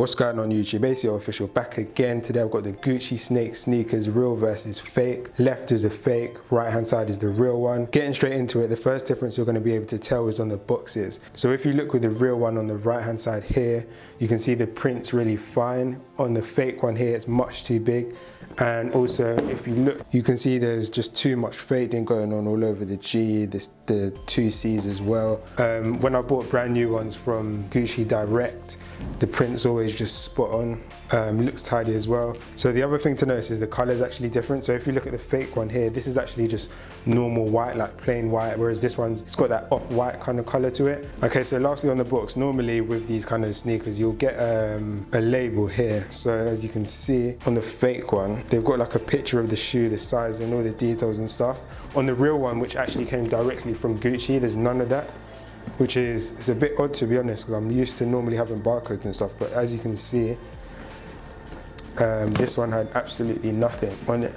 What's going on YouTube? ACO Official back again. Today I've got the Gucci Snake sneakers, real versus fake. Left is the fake, right hand side is the real one. Getting straight into it, the first difference you're going to be able to tell is on the boxes. So if you look with the real one on the right hand side here, you can see the print's really fine. On the fake one here, it's much too big. And also, if you look, you can see there's just too much fading going on all over the G, the two C's as well. When I bought brand new ones from Gucci Direct, the print's always just spot on. Looks tidy as well. So the other thing to notice is the color is actually different. So if you look at the fake one here, this is actually just normal white, like plain white, whereas this one's, it's got that off-white kind of color to it. Okay, so lastly on the box, normally with these kind of sneakers, you'll get a label here. So as you can see on the fake one, they've got like a picture of the shoe, the size and all the details and stuff. On the real one, which actually came directly from Gucci, there's none of that, which is, it's a bit odd to be honest, because I'm used to normally having barcodes and stuff, but as you can see, this one had absolutely nothing on it.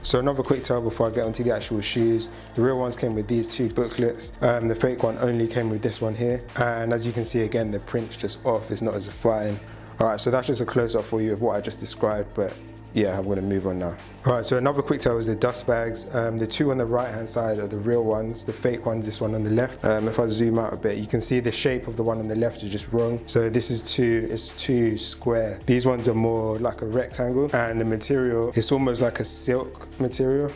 So another quick tell before I get onto the actual shoes. The real ones came with these two booklets. The fake one only came with this one here. And as you can see again, the print's just off, it's not as fine. Alright, so that's just a close up for you of what I just described, but yeah, I'm gonna move on now. Alright, so another quick tell is the dust bags. The two on the right hand side are the real ones, the fake one's this one on the left. If I zoom out a bit, you can see the shape of the one on the left is just wrong. So this is it's too square. These ones are more like a rectangle, and the material, it's almost like a silk material.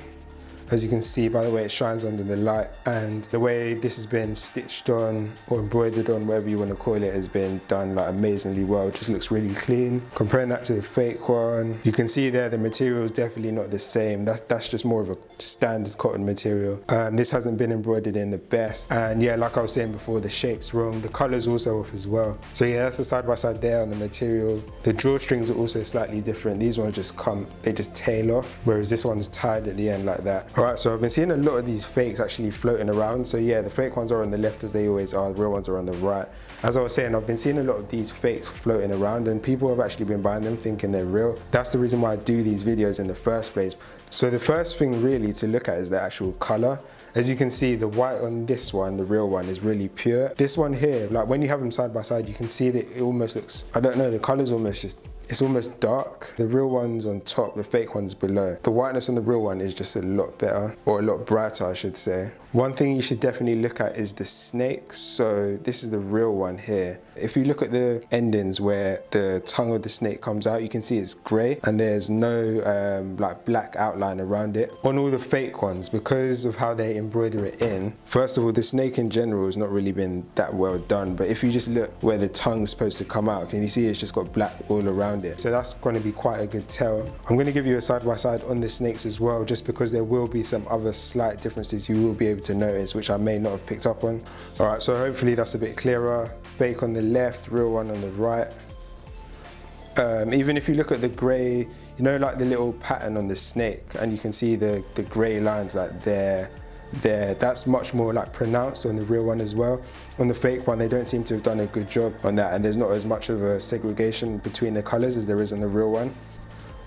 As you can see by the way it shines under the light, and the way this has been stitched on or embroidered on, whatever you want to call it, has been done like amazingly well. It just looks really clean. Comparing that to the fake one, you can see there the material is definitely not the same. That's just more of a standard cotton material. This hasn't been embroidered in the best, and yeah, like I was saying before, the shape's wrong, the color's also off as well. So yeah, that's the side by side there on the material. The drawstrings are also slightly different. These ones just they just tail off, whereas this one's tied at the end like that. Alright, so I've been seeing a lot of these fakes actually floating around. So yeah, the fake ones are on the left as they always are, the real ones are on the right. As I was saying, I've been seeing a lot of these fakes floating around, and people have actually been buying them thinking they're real. That's the reason why I do these videos in the first place. So the first thing really to look at is the actual color. As you can see, the white on this one, the real one, is really pure. This one here, like when you have them side by side, you can see that it almost looks, I don't know, the color's almost just, it's almost dark. The real one's on top, the fake one's below. The whiteness on the real one is just a lot better, or a lot brighter I should say. One thing you should definitely look at is the snakes. So this is the real one here. If you look at the endings where the tongue of the snake comes out, you can see it's grey and there's no like black outline around it. On all the fake ones, because of how they embroider it in, first of all, the snake in general has not really been that well done, but if you just look where the tongue's supposed to come out, can you see it's just got black all around it? So that's going to be quite a good tell. I'm going to give you a side by side on the snakes as well, just because there will be some other slight differences you will be able to notice, which I may not have picked up on. Alright, so hopefully that's a bit clearer. Fake on the left, real one on the right. Even if you look at the grey, you know, like the little pattern on the snake, and you can see the grey lines like there, that's much more like pronounced on the real one as well. On the fake one, they don't seem to have done a good job on that, and there's not as much of a segregation between the colors as there is on the real one.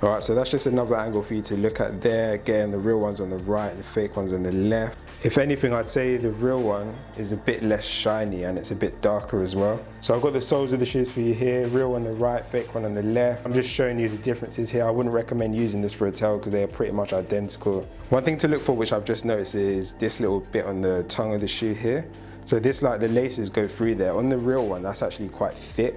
Alright, so that's just another angle for you to look at there. Again, the real one's on the right, the fake one's on the left. If anything, I'd say the real one is a bit less shiny and it's a bit darker as well. So I've got the soles of the shoes for you here, real on the right, fake one on the left. I'm just showing you the differences here. I wouldn't recommend using this for a tell because they are pretty much identical. One thing to look for, which I've just noticed, is this little bit on the tongue of the shoe here. So this, like the laces go through there. On the real one, that's actually quite thick.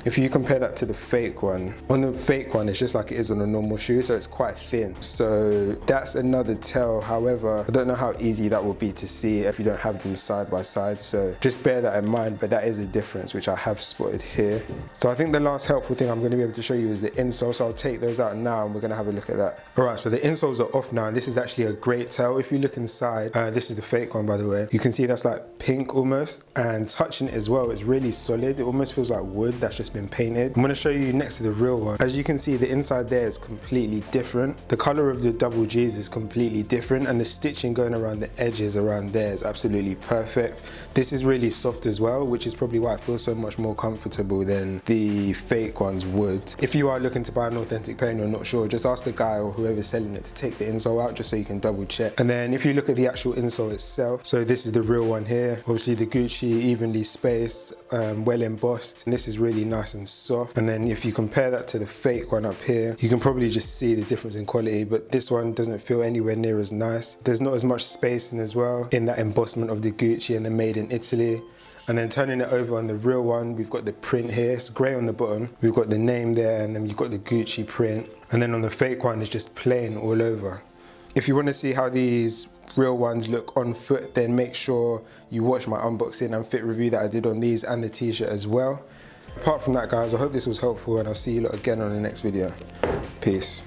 If you compare that to the fake one, on the fake one it's just like it is on a normal shoe, so it's quite thin. So that's another tell. However, I don't know how easy that will be to see if you don't have them side by side, so just bear that in mind, but that is a difference which I have spotted here. So I think the last helpful thing I'm going to be able to show you is the insoles, so I'll take those out now and we're going to have a look at that. Alright, so the insoles are off now, and this is actually a great tell. If you look inside, this is the fake one by the way, you can see that's like pink almost, and touching it as well, it's really solid. It almost feels like wood that's just been painted. I'm going to show you next to the real one. As you can see, the inside there is completely different. The color of the double G's is completely different, and the stitching going around the edges around there is absolutely perfect. This is really soft as well, which is probably why it feels so much more comfortable than the fake ones would. If you are looking to buy an authentic pair and you're not sure, just ask the guy or whoever's selling it to take the insole out just so you can double check. And then if you look at the actual insole itself, so this is the real one here. Obviously the Gucci, evenly spaced, well embossed, and this is really nice. nice and soft. And then if you compare that to the fake one up here, you can probably just see the difference in quality, but this one doesn't feel anywhere near as nice. There's not as much spacing as well in that embossment of the Gucci and the made in Italy. And then turning it over on the real one, we've got the print here. It's grey on the bottom. We've got the name there, and then you've got the Gucci print. And then on the fake one, it's just plain all over. If you want to see how these real ones look on foot, then make sure you watch my unboxing and fit review that I did on these and the t-shirt as well. Apart from that, guys, I hope this was helpful, and I'll see you lot again on the next video. Peace.